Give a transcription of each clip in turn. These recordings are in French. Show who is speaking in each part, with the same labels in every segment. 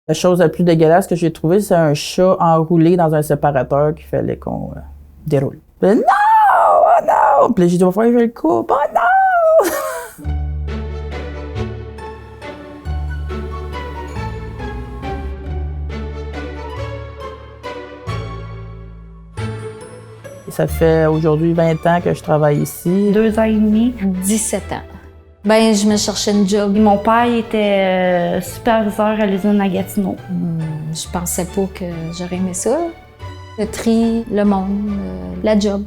Speaker 1: La chose la plus dégueulasse que j'ai trouvée, c'est un chat enroulé dans un séparateur qu'il fallait qu'on déroule. Puis, non! Oh non! Puis là, j'ai dit, il va falloir que je le coupe. Oh non! Ça fait aujourd'hui 20 ans que je travaille ici.
Speaker 2: 2 ans et demi.
Speaker 3: 17 ans. Ben, je me cherchais une job.
Speaker 2: Mon père était superviseur à l'usine à Gatineau.
Speaker 3: Je pensais pas que j'aurais aimé ça. Le tri, le monde, la job.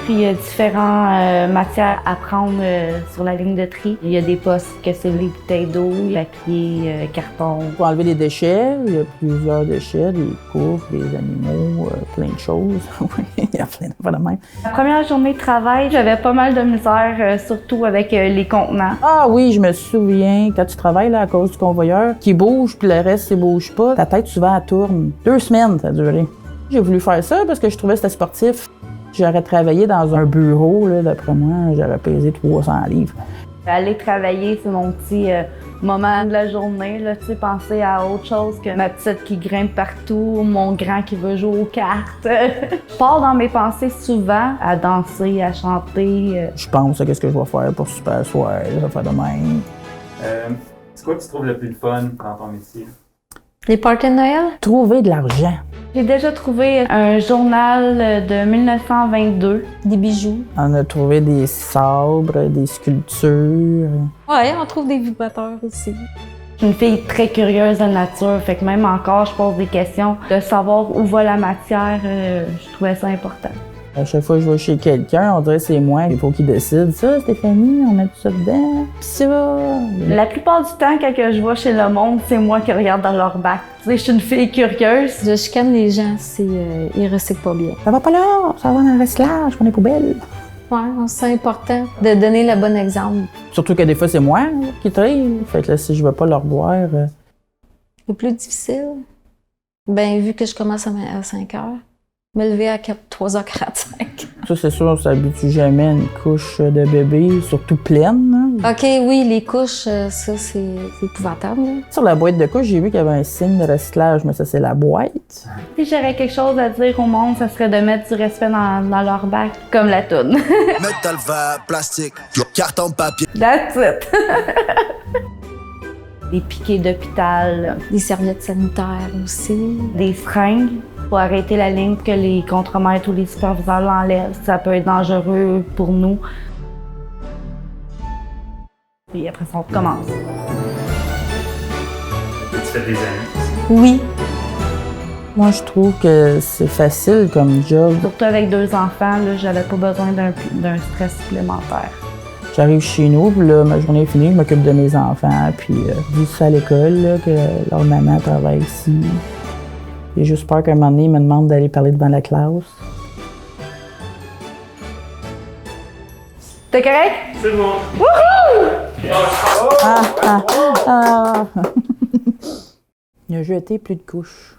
Speaker 2: Puis il y a différentes matières à prendre sur la ligne de tri. Il y a des postes que c'est les bouteilles d'eau, papier, carton.
Speaker 1: Il faut enlever des déchets. Il y a plusieurs déchets, des couches, des animaux, plein de choses. Oui, il y a plein d'affaires de même.
Speaker 2: La première journée de travail, j'avais pas mal de misère, surtout avec les contenants.
Speaker 1: Ah oui, je me souviens, quand tu travailles là, à cause du convoyeur, qui bouge, puis le reste, il bouge pas, ta tête souvent, elle tourne. 2 semaines, ça a duré. J'ai voulu faire ça parce que je trouvais que c'était sportif. J'aurais travaillé dans un bureau, là, d'après moi, j'aurais pesé 300 livres.
Speaker 2: Aller travailler, c'est mon petit moment de la journée, là, tu sais, penser à autre chose que ma petite qui grimpe partout, mon grand qui veut jouer aux cartes. Je pars dans mes pensées souvent à danser, à chanter.
Speaker 1: Je pense à ce que je vais faire pour Super Soir, je vais faire de même.
Speaker 4: C'est quoi que tu trouves le plus fun dans ton métier?
Speaker 3: Les parties de Noël?
Speaker 1: Trouver de l'argent.
Speaker 2: J'ai déjà trouvé un journal de 1922.
Speaker 3: Des bijoux.
Speaker 1: On a trouvé des sabres, des sculptures.
Speaker 3: Ouais, on trouve des vibrateurs aussi.
Speaker 2: Je suis une fille très curieuse de nature, fait que même encore, je pose des questions. De savoir où va la matière, je trouvais ça important.
Speaker 1: À chaque fois que je vais chez quelqu'un, on dirait que c'est moi, il faut qu'il décide. Ça, Stéphanie, on met tout ça dedans. Pis ça.
Speaker 2: La plupart du temps, quand je vais chez le monde, c'est moi qui regarde dans leur bac. Tu sais, je suis une fille curieuse.
Speaker 3: Je chicane les gens si ils recyclent pas bien.
Speaker 1: Ça va pas là, ça va dans le recyclage, on est poubelles.
Speaker 3: Ouais, c'est important de donner le bon exemple.
Speaker 1: Surtout que des fois, c'est moi qui trie. Fait que là, si je veux pas leur boire.
Speaker 3: Le plus difficile, ben vu que je commence à 5 heures, me lever à 3h45.
Speaker 1: Ça, c'est sûr, on s'habitue jamais à une couche de bébé, surtout pleine. Là.
Speaker 3: OK, oui, les couches, ça, c'est épouvantable. Là.
Speaker 1: Sur la boîte de couche, j'ai vu qu'il y avait un signe de recyclage, mais ça, c'est la boîte.
Speaker 2: Si j'aurais quelque chose à dire au monde, ça serait de mettre du respect dans leur bac, comme la toune.
Speaker 5: Métal, verre, plastique, carton, papier.
Speaker 2: That's it! Des piquets d'hôpital,
Speaker 3: Des serviettes sanitaires aussi.
Speaker 2: des seringues. Faut arrêter la ligne que les contremaîtres ou les superviseurs l'enlèvent. Ça peut être dangereux pour nous. Puis après ça, on recommence.
Speaker 4: Tu fais des amis?
Speaker 3: Oui.
Speaker 1: Moi, je trouve que c'est facile comme job.
Speaker 2: Surtout avec 2 enfants, là, j'avais pas besoin d'un stress supplémentaire.
Speaker 1: J'arrive chez nous, puis là, ma journée est finie, je m'occupe de mes enfants, puis je dis ça à l'école, là, que leur maman travaille ici. J'ai juste peur qu'à un moment donné, ils me demandent d'aller parler devant la classe.
Speaker 2: T'es correct?
Speaker 4: C'est bon!
Speaker 1: Ah! Il a jeté plus de couches.